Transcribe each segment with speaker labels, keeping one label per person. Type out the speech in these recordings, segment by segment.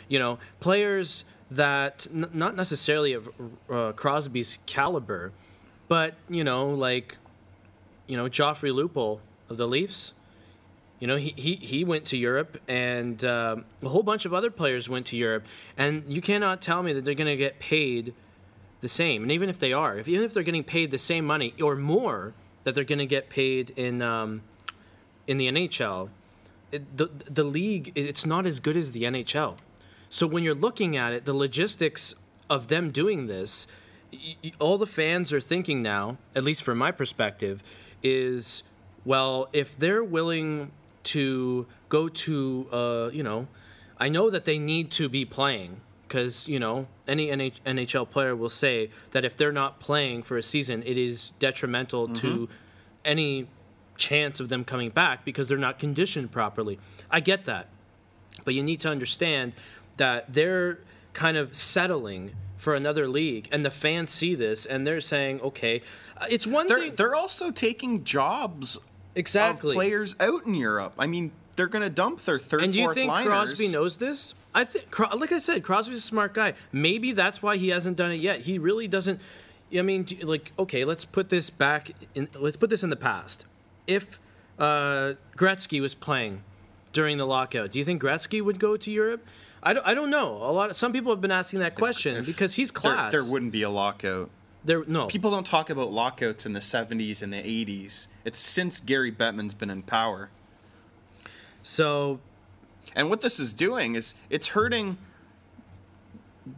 Speaker 1: You know, players that not necessarily of Crosby's caliber, but like Joffrey Lupul of the Leafs. You know, he went to Europe, and a whole bunch of other players went to Europe, and you cannot tell me that they're going to get paid the same. And even if they are, even if they're getting paid the same money or more that they're going to get paid in the NHL, the league, it's not as good as the NHL. So when you're looking at it, the logistics of them doing this, all the fans are thinking now, at least from my perspective, is, well, if they're willing to go to, I know that they need to be playing, because, any NHL player will say that if they're not playing for a season, it is detrimental to any chance of them coming back because they're not conditioned properly. I get that. But you need to understand that they're kind of settling for another league, and the fans see this, and they're saying, okay, it's one thing.
Speaker 2: They're also taking jobs of players out in Europe. I mean, they're going to dump their third,
Speaker 1: and do you
Speaker 2: fourth
Speaker 1: think
Speaker 2: liners.
Speaker 1: Crosby knows this? I think, like I said, Crosby's a smart guy. Maybe that's why he hasn't done it yet. He really doesn't. I mean, like, okay, let's put this back in. Let's put this in the past. If Gretzky was playing during the lockout, do you think Gretzky would go to Europe? I don't know. Some people have been asking that question because he's class.
Speaker 2: There wouldn't be a lockout.
Speaker 1: No.
Speaker 2: People don't talk about lockouts in the 70s and the 80s. It's since Gary Bettman's been in power.
Speaker 1: So,
Speaker 2: and what this is doing is it's hurting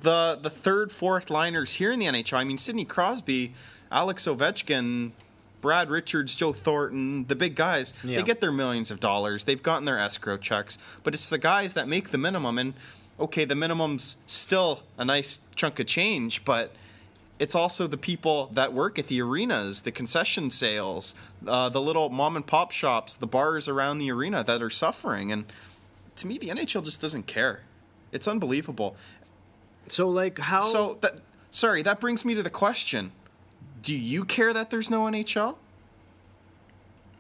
Speaker 2: the third, fourth liners here in the NHL. I mean, Sidney Crosby, Alex Ovechkin, Brad Richards, Joe Thornton, the big guys, they get their millions of dollars. They've gotten their escrow checks. But it's the guys that make the minimum. And, okay, the minimum's still a nice chunk of change, but it's also the people that work at the arenas, the concession sales, the little mom-and-pop shops, the bars around the arena that are suffering. And to me, the NHL just doesn't care. It's unbelievable.
Speaker 1: So, like, how...
Speaker 2: So, that brings me to the question. Do you care that there's no NHL?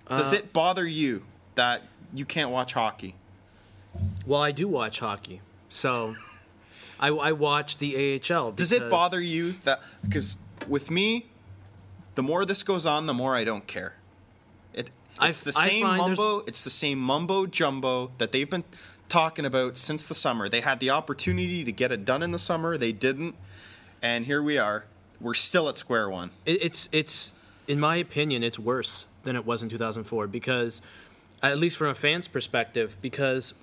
Speaker 2: Does it bother you that you can't watch hockey?
Speaker 1: Well, I do watch hockey. So, I watch the AHL.
Speaker 2: Does it bother you that... Because with me, the more this goes on, the more I don't care. It's the same mumbo jumbo that they've been talking about since the summer. They had the opportunity to get it done in the summer. They didn't. And here we are. We're still at square one.
Speaker 1: It's in my opinion, it's worse than it was in 2004 because, at least from a fan's perspective, because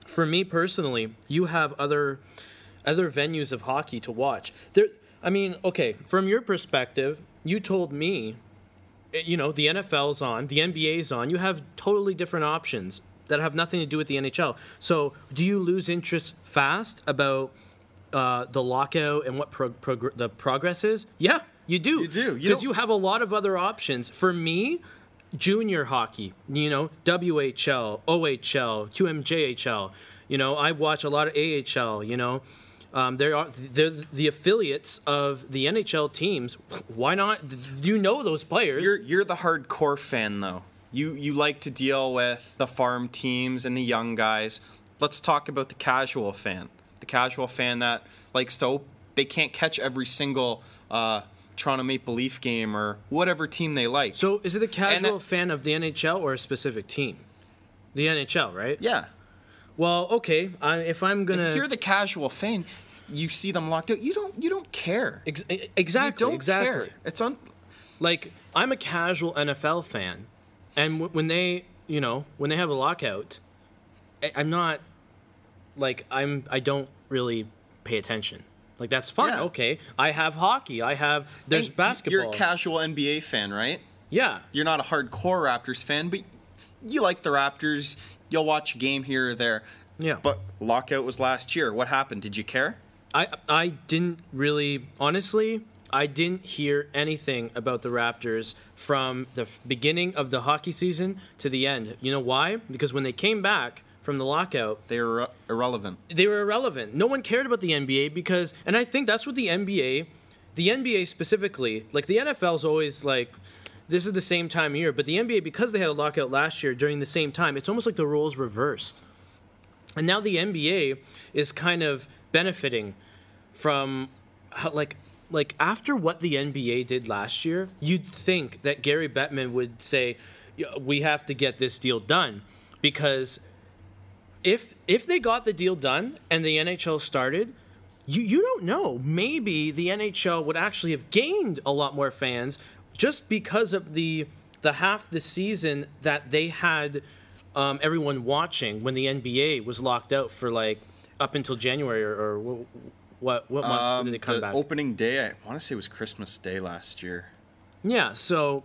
Speaker 1: for me personally, you have other venues of hockey to watch. I mean, okay, from your perspective, you told me, the NFL's on, the NBA's on. You have totally different options that have nothing to do with the NHL. So do you lose interest fast about the lockout and what the progress is? Yeah, you do.
Speaker 2: You do.
Speaker 1: Because you have a lot of other options. For me, junior hockey, WHL, OHL, QMJHL, I watch a lot of AHL, they're the affiliates of the NHL teams. Why not? You know those players.
Speaker 2: You're the hardcore fan, though. You like to deal with the farm teams and the young guys. Let's talk about the casual fan. The casual fan that likes to... They can't catch every single Toronto Maple Leaf game or whatever team they like.
Speaker 1: So is it a casual fan of the NHL or a specific team? The NHL, right?
Speaker 2: Yeah.
Speaker 1: Well, okay. If
Speaker 2: you're the casual fan, you see them locked out. You don't care.
Speaker 1: Exactly.
Speaker 2: You don't care. It's
Speaker 1: like, I'm a casual NFL fan, and when they have a lockout, I'm not like I don't really pay attention. Like, that's fine. Yeah. Okay, I have hockey. There's basketball.
Speaker 2: You're a casual NBA fan, right?
Speaker 1: Yeah.
Speaker 2: You're not a hardcore Raptors fan, but you like the Raptors. You'll watch a game here or there.
Speaker 1: Yeah.
Speaker 2: But lockout was last year. What happened? Did you care?
Speaker 1: I didn't really, honestly, I didn't hear anything about the Raptors from the beginning of the hockey season to the end. You know why? Because when they came back from the lockout,
Speaker 2: they were irrelevant.
Speaker 1: They were irrelevant. No one cared about the NBA because, and I think that's what the NBA specifically, like the NFL's always like, this is the same time of year, but the NBA, because they had a lockout last year during the same time, it's almost like the roles reversed. And now the NBA is kind of benefiting from like after what the NBA did last year, you'd think that Gary Bettman would say, we have to get this deal done, because if they got the deal done and the NHL started, you don't know, maybe the NHL would actually have gained a lot more fans just because of the half the season that they had everyone watching when the NBA was locked out for like up until January or what month did it come back?
Speaker 2: Opening day, I want to say it was Christmas Day last year.
Speaker 1: Yeah, so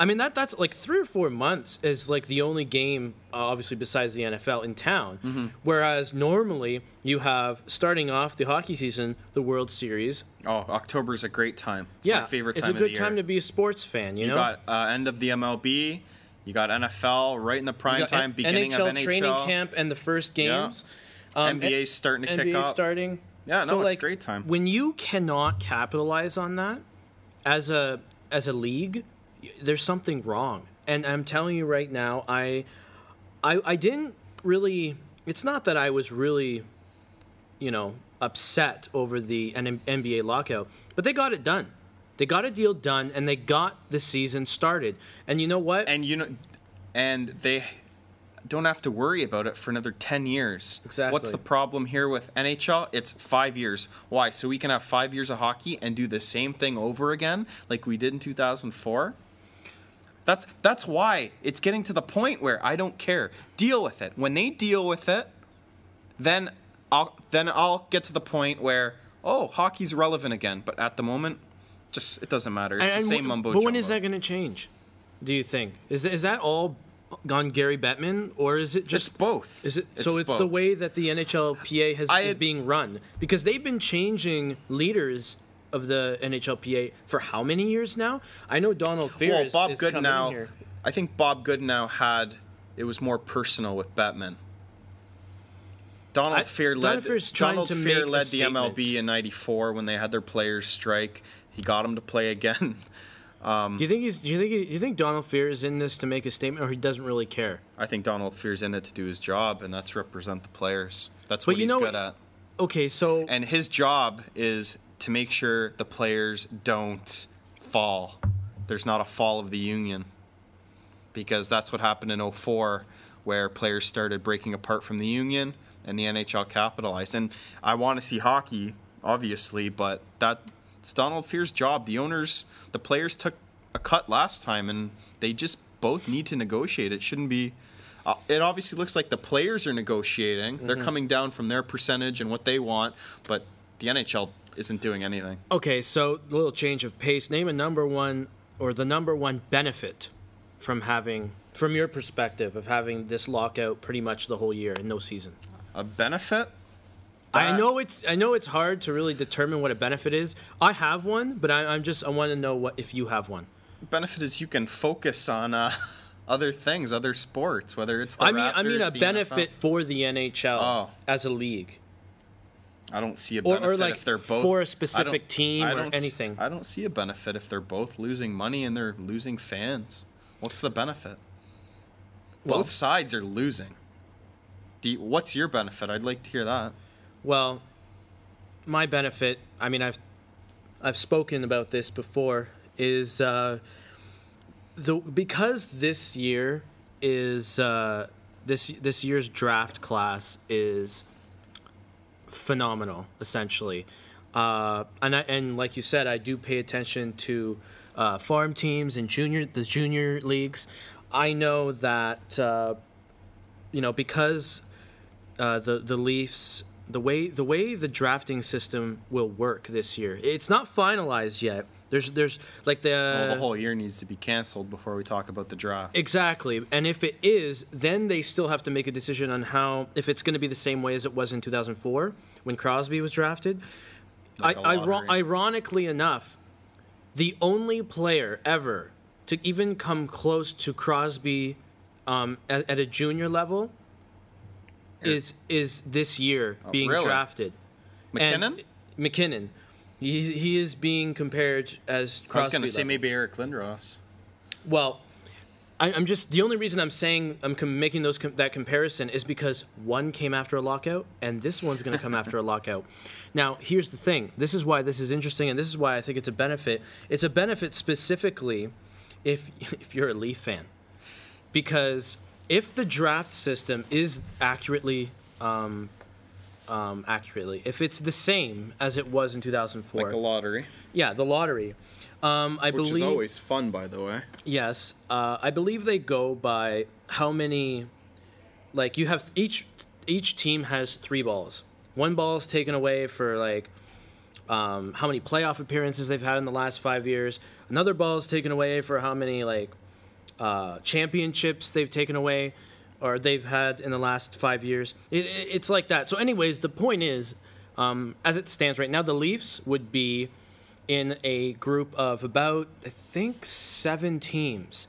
Speaker 1: I mean that's like 3 or 4 months is like the only game, obviously besides the NFL, in town. Whereas normally you have, starting off the hockey season, the World Series.
Speaker 2: Oh, October is a great time. It's my favorite time of the year.
Speaker 1: It's a good time to be a sports fan. You know,
Speaker 2: got end of the MLB. You got NFL right in the prime time, beginning of NHL
Speaker 1: training camp and the first games.
Speaker 2: Yeah. NBA's starting to kick off.
Speaker 1: Starting.
Speaker 2: Yeah,
Speaker 1: so
Speaker 2: it's
Speaker 1: like,
Speaker 2: a great time.
Speaker 1: When you cannot capitalize on that as a league, there's something wrong. And I'm telling you right now, I didn't really. It's not that I was really, upset over the NBA lockout, but they got it done. They got a deal done, and they got the season started. And you know what?
Speaker 2: And they don't have to worry about it for another 10 years.
Speaker 1: Exactly.
Speaker 2: What's the problem here with NHL? It's 5 years. Why? So we can have 5 years of hockey and do the same thing over again like we did in 2004? That's why it's getting to the point where I don't care. Deal with it. When they deal with it, then I'll get to the point where, hockey's relevant again. But at the moment, it doesn't matter. It's the same mumbo jumbo.
Speaker 1: But when is that going to change, do you think? Is that all gone Gary Bettman, or is it just...
Speaker 2: It's both.
Speaker 1: Is it? It's both. The way that the NHLPA is being run. Because they've been changing leaders of the NHLPA for how many years now? I know Donald Fear is coming in here.
Speaker 2: I think Bob Goodenow it was more personal with Bettman. Donald Fear led the MLB in '94 when they had their players strike. He got them to play again.
Speaker 1: Do you think Donald Fear is in this to make a statement, or he doesn't really care?
Speaker 2: I think Donald Fear's in it to do his job, and that's represent the players. That's what he's good at.
Speaker 1: Okay, so...
Speaker 2: And his job is to make sure the players don't fall. There's not a fall of the union. Because that's what happened in '04, where players started breaking apart from the union, and the NHL capitalized. And I want to see hockey, obviously, but it's Donald Fear's job. The players took a cut last time, and they just both need to negotiate. It shouldn't be... it obviously looks like the players are negotiating. They're coming down from their percentage and what they want, but the NHL isn't doing anything.
Speaker 1: Okay, so a little change of pace. Name the number one benefit from your perspective, of having this lockout pretty much the whole year and no season.
Speaker 2: A benefit?
Speaker 1: I know it's hard to really determine what a benefit is. I have one, but I want to know if you have one.
Speaker 2: Benefit is you can focus on other things, other sports, whether it's the Raptors,
Speaker 1: I mean a benefit
Speaker 2: NFL.
Speaker 1: for the NHL as a league.
Speaker 2: I don't see a benefit
Speaker 1: or like
Speaker 2: if they're both
Speaker 1: for a specific team or anything.
Speaker 2: I don't see a benefit if they're both losing money and they're losing fans. What's the benefit? Both sides are losing. What's your benefit? I'd like to hear that.
Speaker 1: Well, my benefit, I mean, I've spoken about this before, is because this year is this year's draft class is phenomenal, essentially, and like you said, I do pay attention to farm teams and the junior leagues. I know that because the Leafs. The way the drafting system will work this year, it's not finalized yet. There's like
Speaker 2: the whole year needs to be canceled before we talk about the draft.
Speaker 1: Exactly, and if it is, then they still have to make a decision on if it's going to be the same way as it was in 2004 when Crosby was drafted. Ironically enough, the only player ever to even come close to Crosby at a junior level is this year being drafted.
Speaker 2: McKinnon?
Speaker 1: He is being compared as Crosby.
Speaker 2: I was going to say maybe Eric Lindros.
Speaker 1: Well, I'm just the only reason I'm saying making that comparison is because one came after a lockout and this one's going to come after a lockout. Now, here's the thing. This is why this is interesting, and this is why I think it's a benefit. It's a benefit specifically if you're a Leaf fan, because if the draft system is accurately, if it's the same as it was in 2004,
Speaker 2: like a lottery.
Speaker 1: Yeah, the lottery. Which
Speaker 2: is always fun, by the way.
Speaker 1: Yes, I believe they go by how many. Like you have each team has 3 balls. 1 ball is taken away for like how many playoff appearances they've had in the last 5 years. Another ball is taken away for how many like championships they've taken away or they've had in the last 5 years. It's like that. So, anyways, the point is, as it stands right now, the Leafs would be in a group of about, I think, 7 teams.